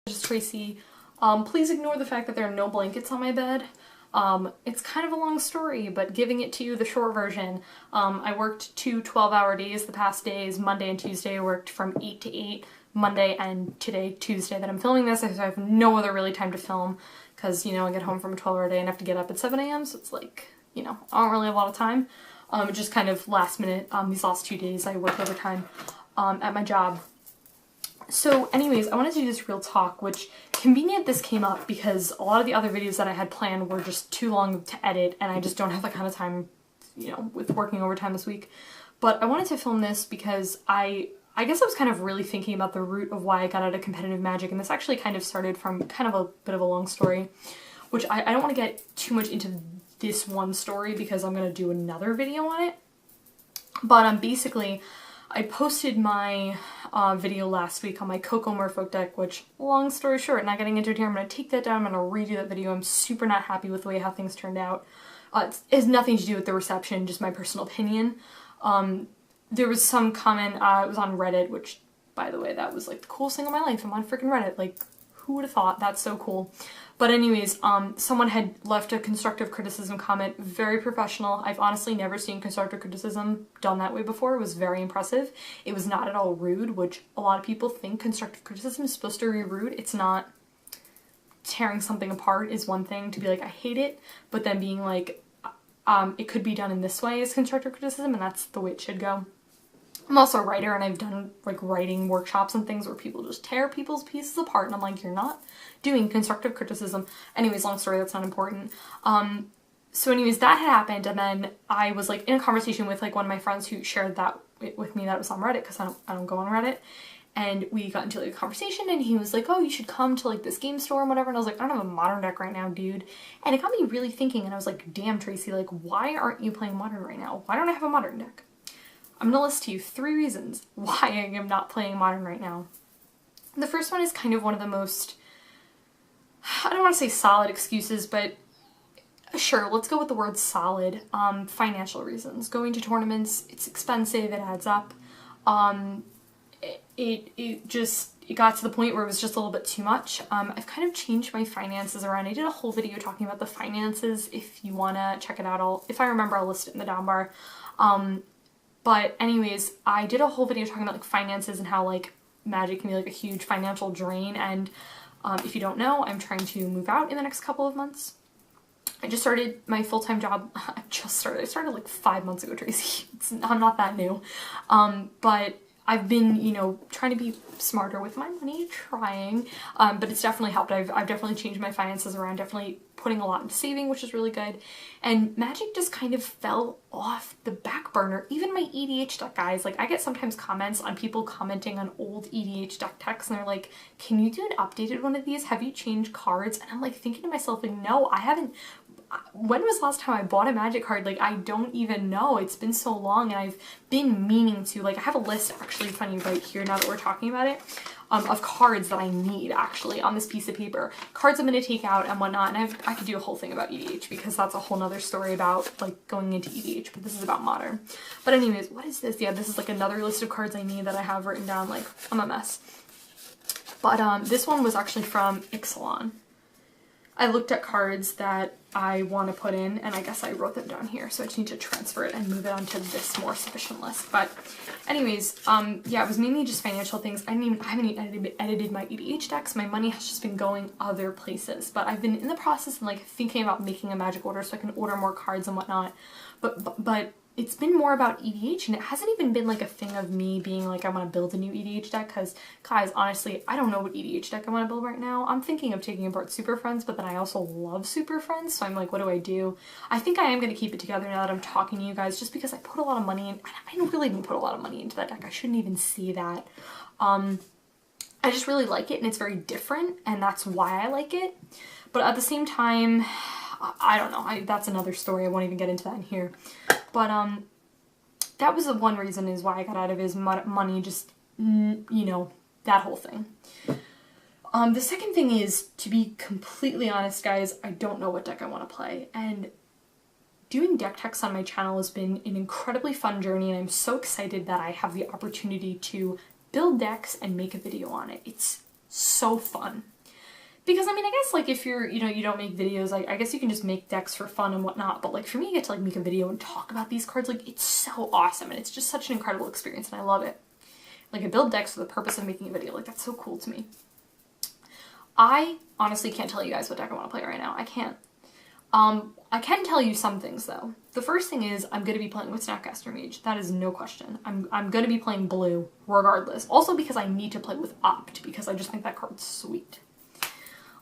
Just Tracy. Please ignore the fact that there are no blankets on my bed. It's kind of a long story, but giving it to you the short version. I worked 2 12-hour days the past days. Monday and Tuesday I worked from 8 to 8. Monday and today, Tuesday, that I'm filming this, I have no other really time to film because, you know, I get home from a 12-hour day and I have to get up at 7 a.m. So it's like, you know, I don't really have a lot of time. Just kind of last minute, these last 2 days I worked overtime at my job. So anyways, I wanted to do this real talk, which convenient this came up because a lot of the other videos that I had planned were just too long to edit and I just don't have that kind of time, you know, with working overtime this week. But I wanted to film this because I guess I was kind of really thinking about the root of why I got out of competitive Magic, and this actually kind of started from kind of a bit of a long story, which I don't want to get too much into this one story because I'm going to do another video on it. But basically, I posted my video last week on my Coco Merfolk deck, which, long story short, not getting into it here, I'm going to take that down, I'm going to redo that video. I'm super not happy with the way how things turned out. It has nothing to do with the reception, just my personal opinion. There was some comment, it was on Reddit, which, by the way, that was like the coolest thing of my life. I'm on freaking Reddit, like, who would have thought? That's so cool. But anyways, someone had left a constructive criticism comment, very professional. I've honestly never seen constructive criticism done that way before. It was very impressive. It was not at all rude, which a lot of people think constructive criticism is supposed to be rude. It's not. Tearing something apart is one thing, to be like, I hate it, but then being like, it could be done in this way as constructive criticism, and that's the way it should go. I'm also a writer, and I've done like writing workshops and things where people just tear people's pieces apart, and I'm like, you're not doing constructive criticism. Anyways, long story, that's not important. So anyways, that had happened, and then I was like in a conversation with like one of my friends who shared that with me, that was on Reddit, because I don't go on Reddit, and we got into like a conversation, and he was like, oh, you should come to like this game store and whatever, and I was like, I don't have a modern deck right now, dude. And it got me really thinking, and I was like, damn, Tracy, like, why aren't you playing modern right now? Why don't I have a modern deck? I'm gonna list to you 3 reasons why I am not playing modern right now. The first one is kind of one of the most, I don't want to say solid excuses, but sure, let's go with the word solid. Financial reasons. Going to tournaments, it's expensive, it adds up. It got to the point where it was just a little bit too much. I've kind of changed my finances around. I did a whole video talking about the finances. If you want to check it out, if I remember, I'll list it in the down bar. But anyways, I did a whole video talking about like finances and how like Magic can be like a huge financial drain, and if you don't know, I'm trying to move out in the next couple of months. I just started my full-time job. I started like 5 months ago, Tracy. I'm not that new. But I've been, you know, trying to be smarter with my money, trying, but it's definitely helped. I've definitely changed my finances around, definitely putting a lot into saving, which is really good. And Magic just kind of fell off the back burner. Even my EDH deck, guys, like I get sometimes comments on people commenting on old EDH deck techs, and they're like, can you do an updated one of these? Have you changed cards? And I'm like thinking to myself, like, no, I haven't. When was the last time I bought a Magic card? Like, I don't even know. It's been so long, and I've been meaning to. Like, I have a list, actually, funny, right here, now that we're talking about it, of cards that I need, actually, on this piece of paper. Cards I'm going to take out and whatnot, and I could do a whole thing about EDH, because that's a whole nother story about, like, going into EDH, but this is about Modern. But anyways, what is this? Yeah, this is, like, another list of cards I need that I have written down. Like, I'm a mess. But, this one was actually from Ixalan. I looked at cards that I want to put in, and I guess I wrote them down here, so I just need to transfer it and move it onto this more sufficient list. But anyways, yeah, it was mainly just financial things. I haven't even edited my EDH decks. My money has just been going other places, but I've been in the process and like thinking about making a Magic order so I can order more cards and whatnot. But it's been more about EDH, and it hasn't even been like a thing of me being like, I want to build a new EDH deck, because guys, honestly, I don't know what EDH deck I want to build right now. I'm thinking of taking apart Super Friends, but then I also love Super Friends, so I'm like, what do I do? I think I am going to keep it together now that I'm talking to you guys, just because I put a lot of money in. I really didn't put a lot of money into that deck. I shouldn't even say that. I just really like it, and it's very different, and that's why I like it. But at the same time, I don't know. That's another story. I won't even get into that in here. But, that was the one reason is why I got out of his money, just, you know, that whole thing. The second thing is, to be completely honest, guys, I don't know what deck I want to play. And doing deck techs on my channel has been an incredibly fun journey, and I'm so excited that I have the opportunity to build decks and make a video on it. It's so fun. because I mean, I guess like if you're, you know, you don't make videos, I guess you can just make decks for fun and whatnot, but like for me, I get to like make a video and talk about these cards, like it's so awesome and it's just such an incredible experience and I love it. Like I build decks for the purpose of making a video, like that's so cool to me. I honestly can't tell you guys what deck I want to play right now. I can't. I can tell you some things though. The first thing is I'm going to be playing with Snapcaster Mage. That is no question. I'm going to be playing blue regardless. Also because I need to play with Opt because I just think that card's sweet.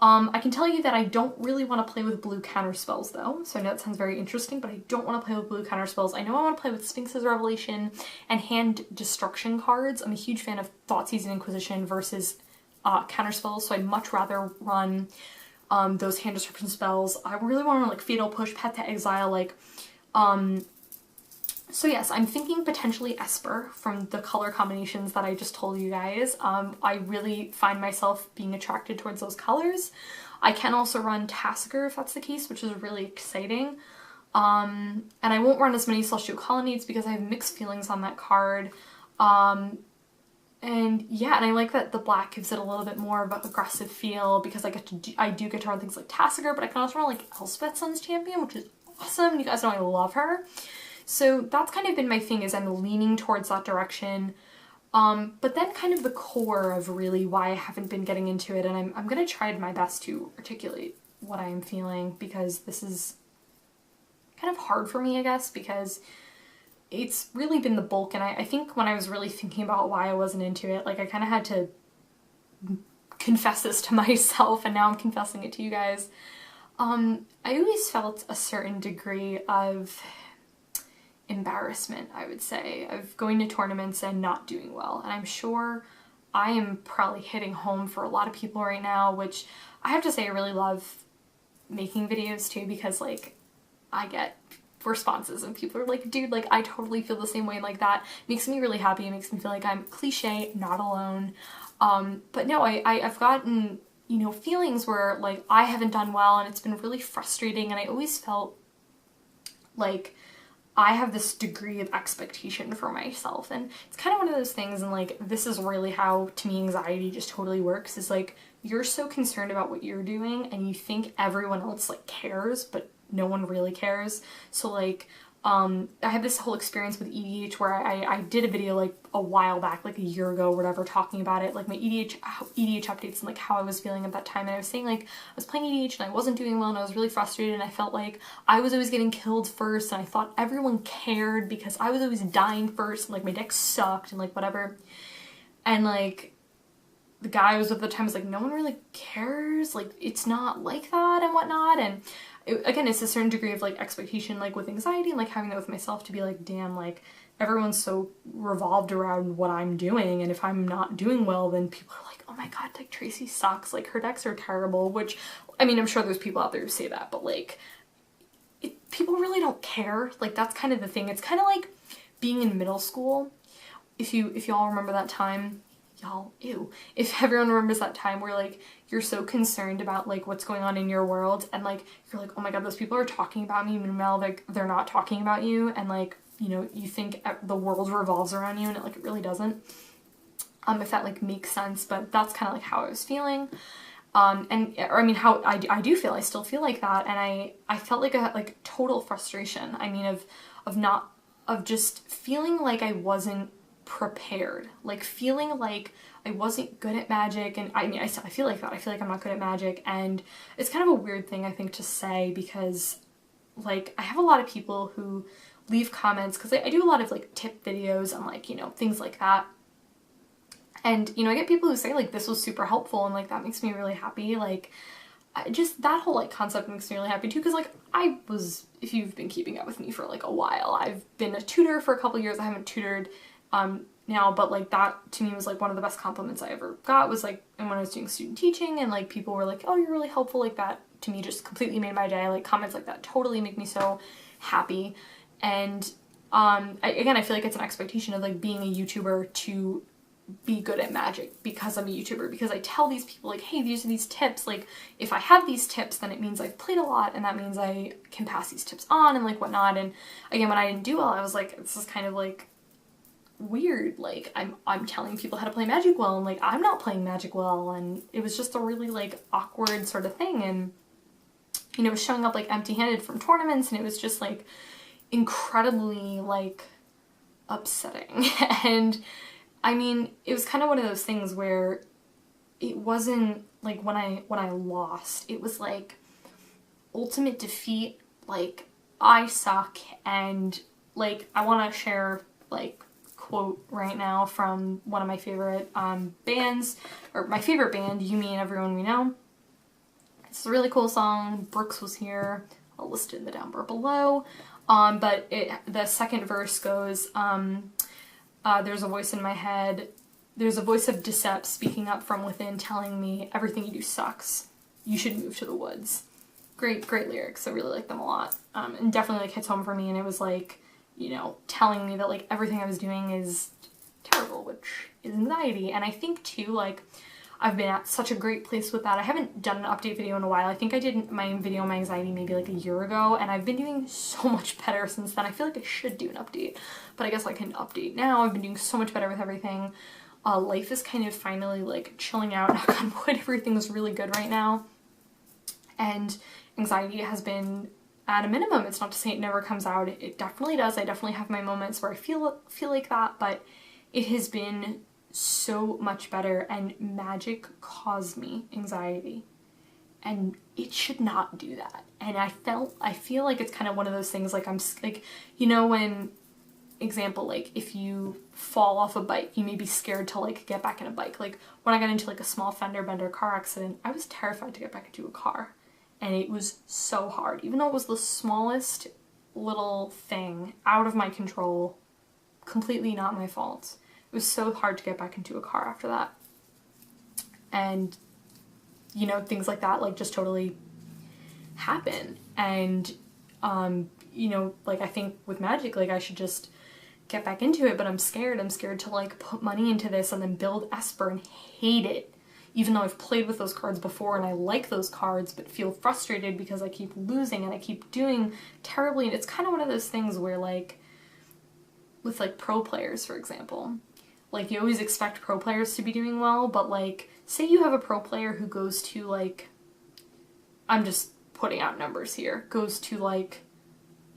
I can tell you that I don't really want to play with blue counter spells though. So I know that sounds very interesting, but I don't want to play with blue counter spells. I know I want to play with Sphinx's Revelation and hand destruction cards. I'm a huge fan of Thoughtseize and Inquisition versus counter spells, so I'd much rather run those hand destruction spells. I really want to run like Fatal Push, Path to Exile, like so yes, I'm thinking potentially Esper from the color combinations that I just told you guys. I really find myself being attracted towards those colors. I can also run Tasker if that's the case, which is really exciting. And I won't run as many Celestial Colonnades because I have mixed feelings on that card. And yeah, and I like that the black gives it a little bit more of an aggressive feel because I do get to run things like Tasker, but I can also run like Elspeth Sun's Champion, which is awesome. You guys know I love her. So that's kind of been my thing, is I'm leaning towards that direction. But then kind of the core of really why I haven't been getting into it, and I'm going to try my best to articulate what I am feeling, because this is kind of hard for me, I guess, because it's really been the bulk, and I think when I was really thinking about why I wasn't into it, like I kind of had to confess this to myself, and now I'm confessing it to you guys. I always felt a certain degree of embarrassment, I would say, of going to tournaments and not doing well. And I'm sure I am probably hitting home for a lot of people right now, which I have to say I really love making videos too, because like I get responses and people are like, dude, like I totally feel the same way, and like that makes me really happy. It makes me feel like I'm cliche, not alone. But no, I've gotten, you know, feelings where like I haven't done well and it's been really frustrating, and I always felt like I have this degree of expectation for myself, and it's kind of one of those things, and like this is really how to me anxiety just totally works, is like you're so concerned about what you're doing and you think everyone else like cares, but no one really cares. So like I had this whole experience with EDH where I did a video like a while back, like a year ago or whatever, talking about it, like my EDH updates and like how I was feeling at that time. And I was saying like I was playing EDH and I wasn't doing well and I was really frustrated, and I felt like I was always getting killed first, and I thought everyone cared because I was always dying first, and like my deck sucked and like whatever. And like the guy I was with at the time was like, no one really cares, like it's not like that and whatnot. And again, it's a certain degree of like expectation, like with anxiety, and like having that with myself, to be like, damn, like everyone's so revolved around what I'm doing, and if I'm not doing well, then people are like, oh my god, like Tracy sucks, like her decks are terrible. Which, I mean, I'm sure there's people out there who say that, but like people really don't care. Like that's kind of the thing. It's kind of like being in middle school. If y'all remember that time, if everyone remembers that time where like you're so concerned about like what's going on in your world, and like you're like, oh my god, those people are talking about me, meanwhile like they're not talking about you, and like, you know, you think the world revolves around you, and it really doesn't. If that like makes sense, but that's kind of like how I was feeling. And or I mean how I do feel, I still feel like that, and I felt like a like total frustration. I mean of just feeling like I wasn't prepared, like feeling like I wasn't good at Magic. And I mean I feel like that, I feel like I'm not good at Magic, and it's kind of a weird thing I think to say, because like I have a lot of people who leave comments, because I do a lot of like tip videos and like, you know, things like that, and you know, I get people who say like this was super helpful, and like that makes me really happy. Like just that whole like concept makes me really happy too, because like I was, if you've been keeping up with me for like a while, I've been a tutor for a couple years. I haven't tutored now, but like that to me was like one of the best compliments I ever got, was like, and when I was doing student teaching, and like people were like, oh, you're really helpful, like that to me just completely made my day. Like comments like that totally make me so happy. And again, I feel like it's an expectation of like being a YouTuber to be good at Magic because I'm a YouTuber, because I tell these people like, hey, these are these tips, like if I have these tips, then it means I've played a lot, and that means I can pass these tips on and like whatnot. And again, when I didn't do well, I was like, this is kind of like weird, like I'm telling people how to play Magic well, and like I'm not playing Magic well, and it was just a really like awkward sort of thing. And you know, showing up like empty-handed from tournaments, and it was just like incredibly like upsetting. And I mean, it was kind of one of those things where it wasn't like when I lost, it was like ultimate defeat, like I suck. And like I want to share like quote right now from one of my favorite bands, or my favorite band, You, Me, and Everyone We Know. It's a really cool song. Brooks was here. I'll list it in the down bar below. But the second verse goes, there's a voice in my head. There's a voice of decept speaking up from within telling me everything you do sucks. You should move to the woods. Great lyrics. I really like them a lot. And definitely like hits home for me, and it was like, you know, telling me that like everything I was doing is terrible, which is anxiety. And I think too, like, I've been at such a great place with that. I haven't done an update video in a while. I think I did my video on my anxiety maybe like a year ago, and I've been doing so much better since then. I feel like I should do an update, but I guess I can update now. I've been doing so much better with everything. Life is kind of finally like chilling out. Knock on wood, everything's really good right now. And anxiety has been at a minimum. It's not to say it never comes out. It definitely does. I definitely have my moments where I feel like that, but it has been so much better. And Magic caused me anxiety, and it should not do that. And I feel like it's kind of one of those things, like I'm like, you know, when, example, like if you fall off a bike, you may be scared to like get back in a bike. Like when I got into like a small fender bender car accident, I was terrified to get back into a car, and it was so hard, even though it was the smallest little thing out of my control, completely not my fault. It was so hard to get back into a car after that. And you know, things like that like just totally happen. And you know, like I think with Magic, like I should just get back into it, but I'm scared. I'm scared to like put money into this and then build Esper and hate it, even though I've played with those cards before and I like those cards, but feel frustrated because I keep losing and I keep doing terribly. And it's kind of one of those things where like with like pro players, for example, like you always expect pro players to be doing well, but like say you have a pro player who goes to like, I'm just putting out numbers here, goes to like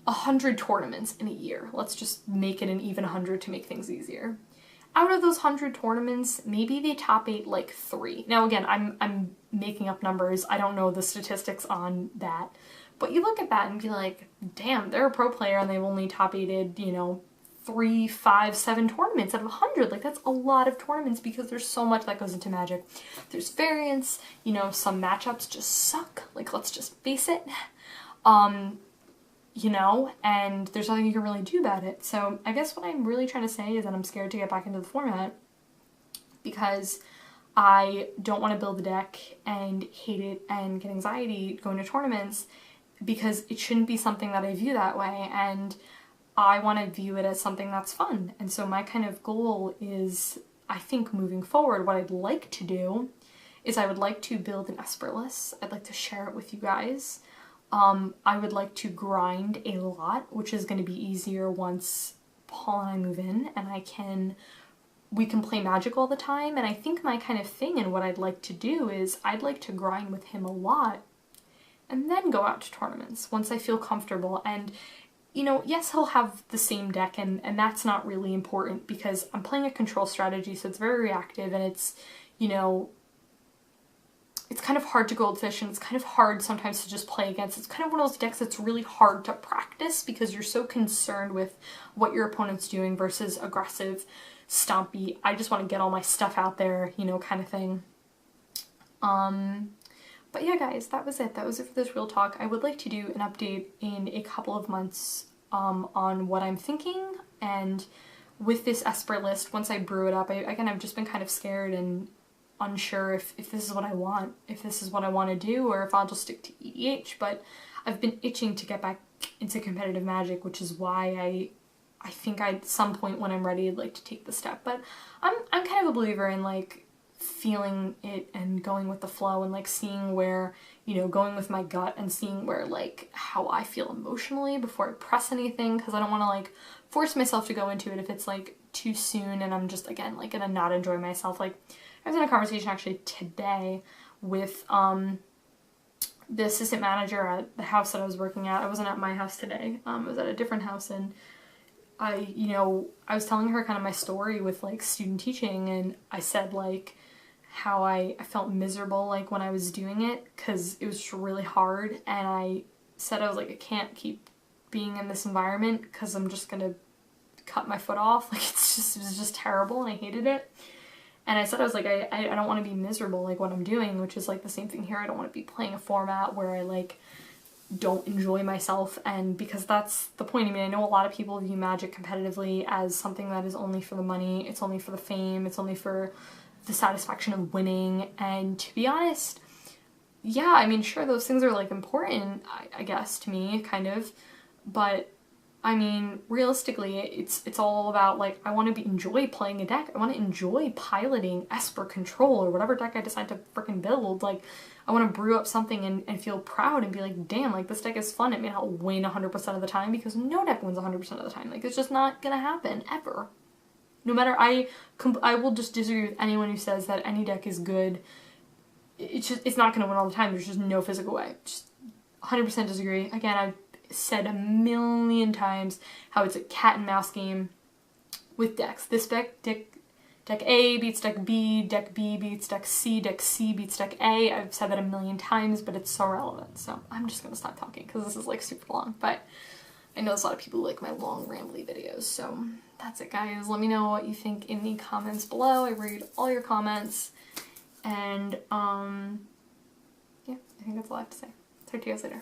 100 tournaments in a year. Let's just make it an even 100 to make things easier. Out of those 100 tournaments, maybe they top 8 like 3. Now again, I'm making up numbers. I don't know the statistics on that. But you look at that and be like, damn, they're a pro player and they've only top 8'd, you know, 3, 5, 7 tournaments out of 100. Like that's a lot of tournaments because there's so much that goes into Magic. There's variance, you know, some matchups just suck. Like let's just face it. You know, and there's nothing you can really do about it. So I guess what I'm really trying to say is that I'm scared to get back into the format because I don't want to build a deck and hate it and get anxiety going to tournaments, because it shouldn't be something that I view that way, and I want to view it as something that's fun. And so my kind of goal is, I think moving forward, what I'd like to do is I would like to build an Esper list. I'd like to share it with you guys. I would like to grind a lot, which is going to be easier once Paul and I move in and we can play Magic all the time. And I think my kind of thing and what I'd like to do is I'd like to grind with him a lot and then go out to tournaments once I feel comfortable. And, you know, yes, he'll have the same deck and that's not really important because I'm playing a control strategy, so it's very reactive and it's, you know, it's kind of hard to goldfish and it's kind of hard sometimes to just play against. It's kind of one of those decks that's really hard to practice because you're so concerned with what your opponent's doing versus aggressive, stompy, I just want to get all my stuff out there, you know, kind of thing. But yeah, guys, that was it. That was it for this real talk. I would like to do an update in a couple of months on what I'm thinking, and with this Esper list, once I brew it up, again, I've just been kind of scared and unsure if this is what I want, if this is what I want to do, or if I'll just stick to EDH, but I've been itching to get back into competitive Magic, which is why I think at some point when I'm ready, I'd like to take the step. But I'm kind of a believer in like feeling it and going with the flow and like seeing where, you know, going with my gut and seeing where like how I feel emotionally before I press anything, because I don't want to like force myself to go into it if it's like too soon, and I'm just, again, like, gonna not enjoy myself. Like, I was in a conversation actually today with the assistant manager at the house that I was working at. I wasn't at my house today. I was at a different house, and I was telling her kind of my story with, like, student teaching, and I said, like, how I felt miserable, like, when I was doing it, because it was just really hard, and I said, I was like, I can't keep being in this environment, because I'm just gonna cut my foot off. Like, it was just terrible, and I hated it. And I said, I was like, I don't want to be miserable, like, what I'm doing, which is, like, the same thing here. I don't want to be playing a format where I, like, don't enjoy myself, and because that's the point. I mean, I know a lot of people view Magic competitively as something that is only for the money, it's only for the fame, it's only for the satisfaction of winning, and to be honest, yeah, I mean, sure, those things are, like, important, I guess, to me, kind of, but I mean, realistically, it's all about, like, I want to enjoy playing a deck. I want to enjoy piloting Esper Control or whatever deck I decide to freaking build. Like, I want to brew up something and feel proud and be like, damn, like, this deck is fun. It may not win 100% of the time, because no deck wins 100% of the time. Like, it's just not gonna happen, ever. No matter, I will just disagree with anyone who says that any deck is good. It's not gonna win all the time. There's just no physical way. Just 100% disagree. Again, I've said a million times how it's a cat and mouse game with decks. This deck A beats deck B beats deck C beats deck A. I've said that a million times, but it's so relevant. So I'm just gonna stop talking because this is, like, super long, but I know there's a lot of people who like my long rambly videos. So that's it, guys. Let me know what you think in the comments below. I read all your comments, and yeah, I think that's all I have to say. Talk to you guys later.